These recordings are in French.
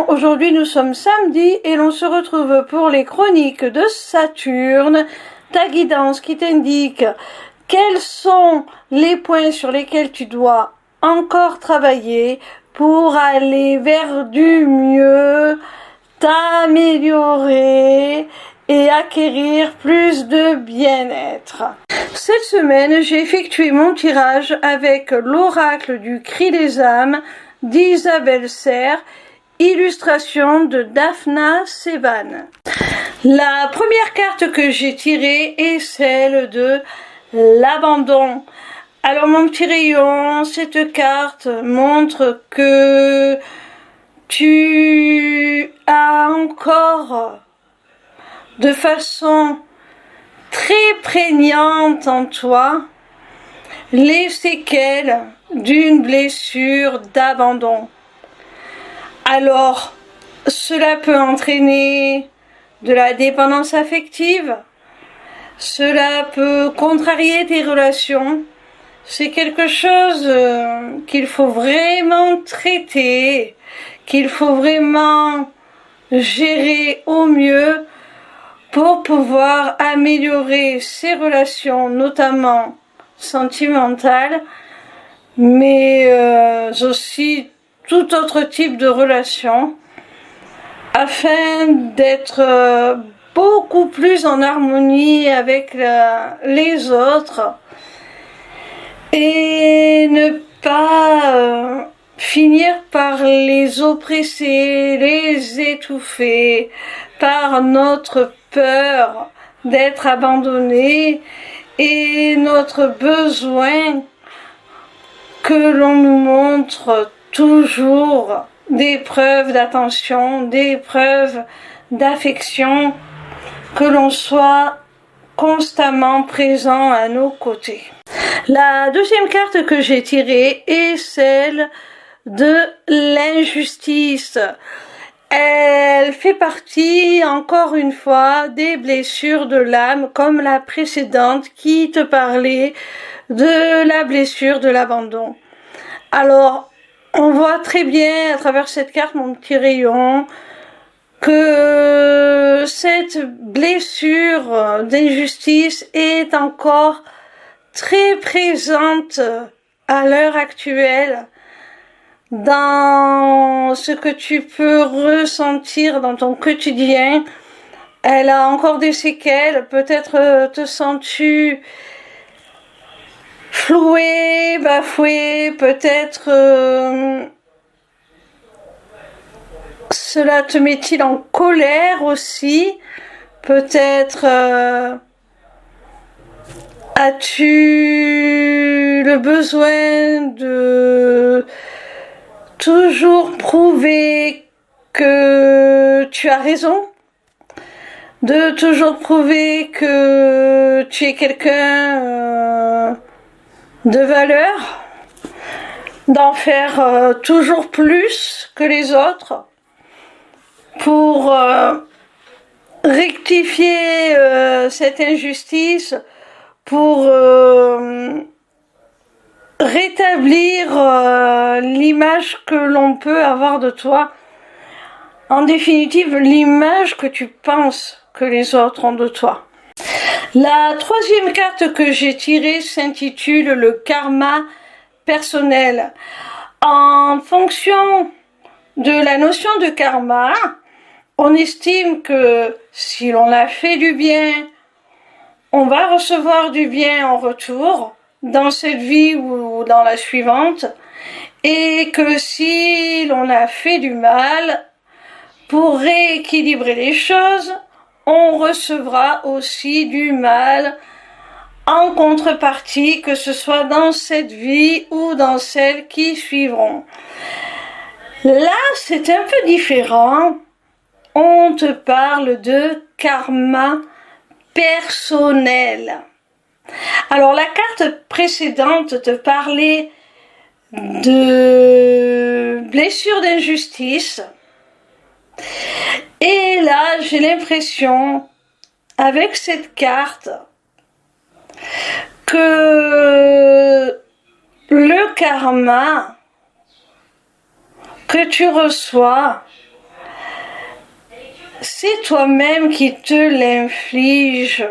Aujourd'hui nous sommes samedi et l'on se retrouve pour les chroniques de Saturne, ta guidance qui t'indique quels sont les points sur lesquels tu dois encore travailler pour aller vers du mieux, t'améliorer et acquérir plus de bien-être. Cette semaine, j'ai effectué mon tirage avec l'oracle du cri des âmes d'Isabelle Serre, illustration de Daphna Sevan. La première carte que j'ai tirée est celle de l'abandon. Alors mon petit rayon, cette carte montre que tu as encore de façon très prégnante en toi les séquelles d'une blessure d'abandon. Alors, cela peut entraîner de la dépendance affective, cela peut contrarier tes relations. C'est quelque chose qu'il faut vraiment traiter, qu'il faut vraiment gérer au mieux pour pouvoir améliorer ses relations, notamment sentimentales, mais aussi tout autre type de relations, afin d'être beaucoup plus en harmonie avec les autres et ne pas finir par les oppresser, les étouffer par notre peur d'être abandonné et notre besoin que l'on nous montre toujours des preuves d'attention, des preuves d'affection, que l'on soit constamment présent à nos côtés. La deuxième carte que j'ai tirée est celle de l'injustice. Elle fait partie, encore une fois, des blessures de l'âme, comme la précédente qui te parlait de la blessure de l'abandon. Alors, on voit très bien à travers cette carte, mon petit rayon, que cette blessure d'injustice est encore très présente à l'heure actuelle dans ce que tu peux ressentir dans ton quotidien. Elle a encore des séquelles, peut-être te sens-tu floué, bafoué, peut-être cela te met-il en colère aussi, peut-être as-tu le besoin de toujours prouver que tu as raison, de toujours prouver que tu es quelqu'un de valeur, d'en faire toujours plus que les autres pour rectifier cette injustice, pour rétablir l'image que l'on peut avoir de toi. En définitive, l'image que tu penses que les autres ont de toi. La troisième carte que j'ai tirée s'intitule le karma personnel. En fonction de la notion de karma, on estime que si l'on a fait du bien, on va recevoir du bien en retour dans cette vie ou dans la suivante, et que si l'on a fait du mal, pour rééquilibrer les choses, on recevra aussi du mal en contrepartie, que ce soit dans cette vie ou dans celles qui suivront. Là, c'est un peu différent. On te parle de karma personnel. Alors, la carte précédente te parlait de blessures d'injustice. Et là, j'ai l'impression, avec cette carte, que le karma que tu reçois c'est toi-même qui te l'inflige.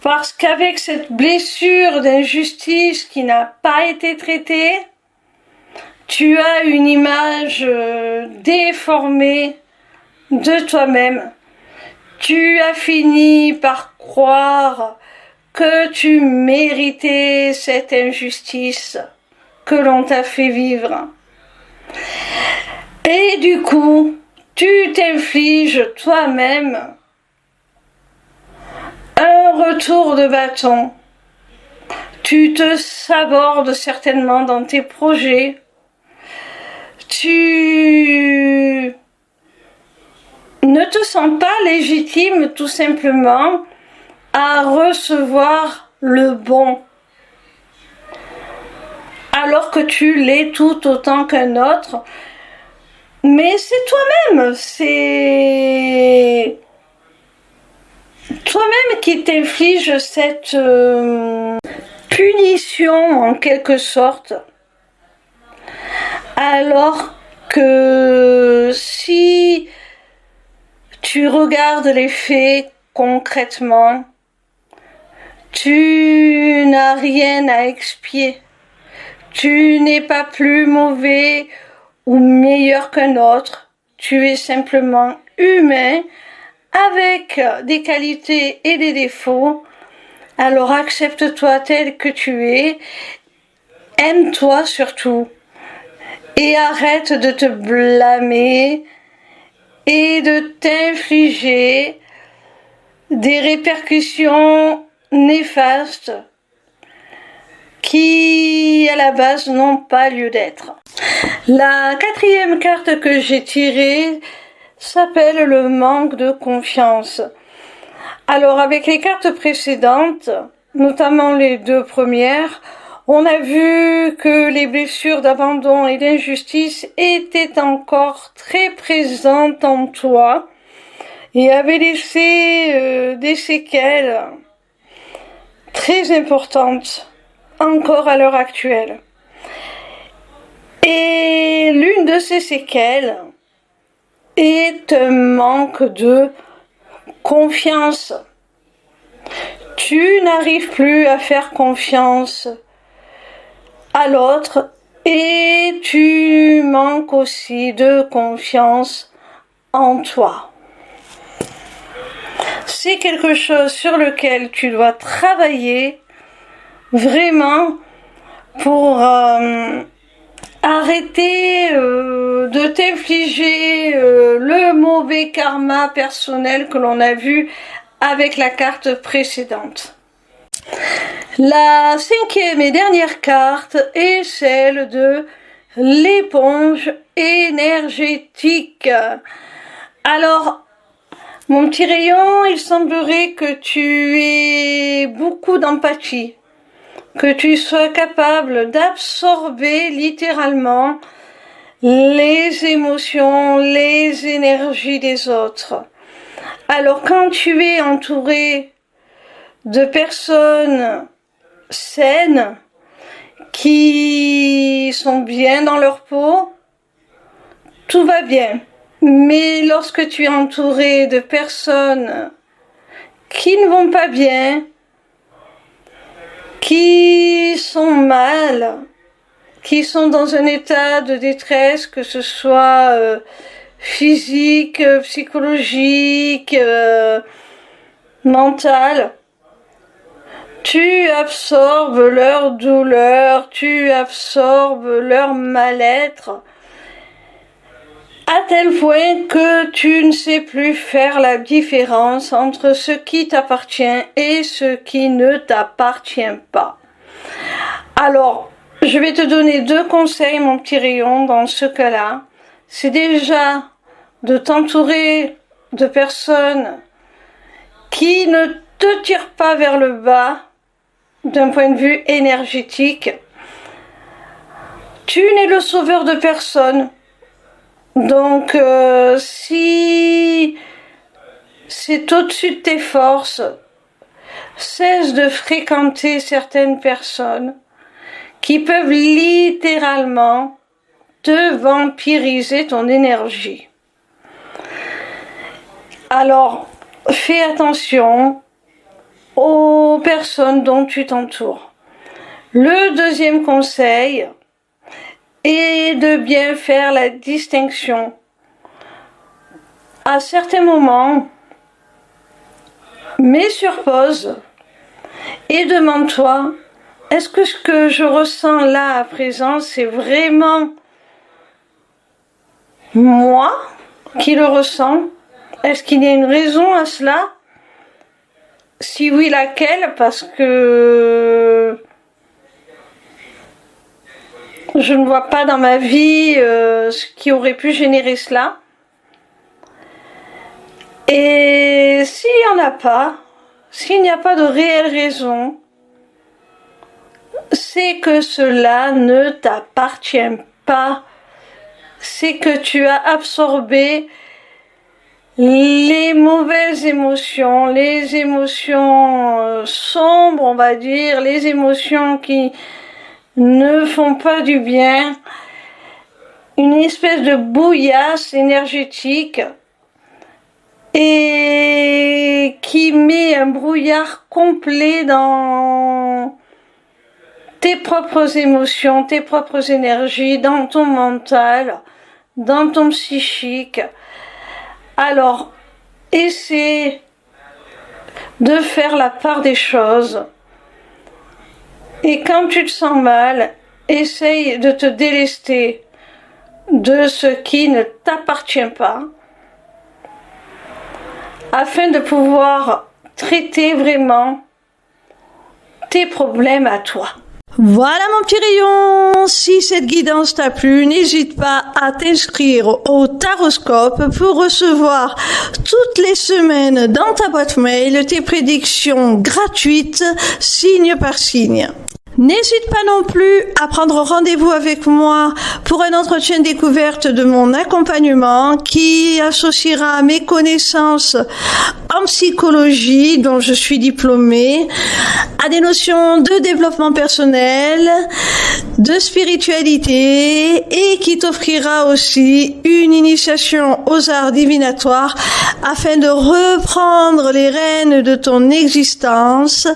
Parce qu'avec cette blessure d'injustice qui n'a pas été traitée, tu as une image déformée de toi-même. Tu as fini par croire que tu méritais cette injustice que l'on t'a fait vivre. Et du coup, tu t'infliges toi-même un retour de bâton. Tu te sabordes certainement dans tes projets. Tu ne te sens pas légitime tout simplement à recevoir le bon. Alors que tu l'es tout autant qu'un autre. Mais c'est toi-même, c'est toi-même qui t'inflige cette punition en quelque sorte. Alors que si tu regardes les faits concrètement, tu n'as rien à expier. Tu n'es pas plus mauvais ou meilleur qu'un autre. Tu es simplement humain avec des qualités et des défauts. Alors accepte-toi tel que tu es. Aime-toi surtout. Et arrête de te blâmer et de t'infliger des répercussions néfastes qui, à la base, n'ont pas lieu d'être. La quatrième carte que j'ai tirée s'appelle le manque de confiance. Alors, avec les cartes précédentes, notamment les deux premières, on a vu que les blessures d'abandon et d'injustice étaient encore très présentes en toi et avaient laissé des séquelles très importantes encore à l'heure actuelle. Et l'une de ces séquelles est un manque de confiance. Tu n'arrives plus à faire confiance à l'autre et tu manques aussi de confiance en toi. C'est quelque chose sur lequel tu dois travailler vraiment pour arrêter de t'infliger le mauvais karma personnel que l'on a vu avec la carte précédente. La cinquième et dernière carte est celle de l'éponge énergétique. Alors, mon petit rayon, il semblerait que tu aies beaucoup d'empathie, que tu sois capable d'absorber littéralement les émotions, les énergies des autres. Alors quand tu es entouré de personnes saines, qui sont bien dans leur peau, tout va bien. Mais lorsque tu es entouré de personnes qui ne vont pas bien, qui sont mal, qui sont dans un état de détresse, que ce soit physique, psychologique, mental, tu absorbes leur douleur, tu absorbes leur mal-être, à tel point que tu ne sais plus faire la différence entre ce qui t'appartient et ce qui ne t'appartient pas. Alors, je vais te donner 2 conseils, mon petit rayon, dans ce cas-là. C'est déjà de t'entourer de personnes qui ne te tirent pas vers le bas d'un point de vue énergétique. Tu n'es le sauveur de personne. Donc, si c'est au-dessus de tes forces, cesse de fréquenter certaines personnes qui peuvent littéralement te vampiriser ton énergie. Alors, fais attention aux personnes dont tu t'entoures. Le deuxième conseil est de bien faire la distinction. À certains moments, mets sur pause et demande-toi, est-ce que ce que je ressens là à présent, c'est vraiment moi qui le ressens? Est-ce qu'il y a une raison à cela? Si oui, laquelle? Parce que je ne vois pas dans ma vie ce qui aurait pu générer cela. Et s'il n'y en a pas, s'il n'y a pas de réelle raison, c'est que cela ne t'appartient pas. C'est que tu as absorbé les mauvaises émotions, les émotions sombres, on va dire, les émotions qui ne font pas du bien, une espèce de bouillasse énergétique et qui met un brouillard complet dans tes propres émotions, tes propres énergies, dans ton mental, dans ton psychique. Alors, essaie de faire la part des choses. Et quand tu te sens mal, essaye de te délester de ce qui ne t'appartient pas, afin de pouvoir traiter vraiment tes problèmes à toi. Voilà mon petit rayon, si cette guidance t'a plu, n'hésite pas à t'inscrire au Taroscope pour recevoir toutes les semaines dans ta boîte mail tes prédictions gratuites, signe par signe. N'hésite pas non plus à prendre rendez-vous avec moi pour un entretien découverte de mon accompagnement qui associera mes connaissances en psychologie, dont je suis diplômée, à des notions de développement personnel, de spiritualité et qui t'offrira aussi une initiation aux arts divinatoires afin de reprendre les rênes de ton existence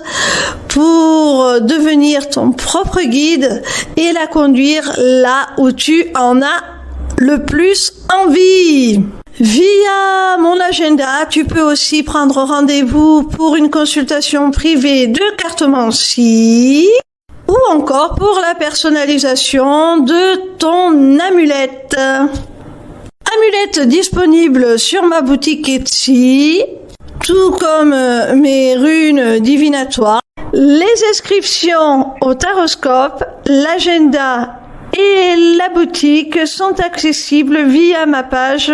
pour devenir ton propre guide et la conduire là où tu en as le plus envie. Via mon agenda, tu peux aussi prendre rendez-vous pour une consultation privée de cartomancie ou encore pour la personnalisation de ton amulette. Amulette disponible sur ma boutique Etsy, tout comme mes runes divinatoires. Les inscriptions au Taroscope, l'agenda et la boutique sont accessibles via ma page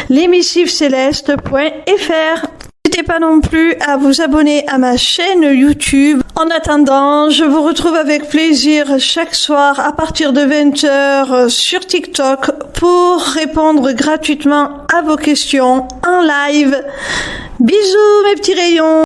lesmissivescélestes.fr. N'hésitez pas non plus à vous abonner à ma chaîne YouTube. En attendant, je vous retrouve avec plaisir chaque soir à partir de 20h sur TikTok pour répondre gratuitement à vos questions en live. Bisous mes petits rayons!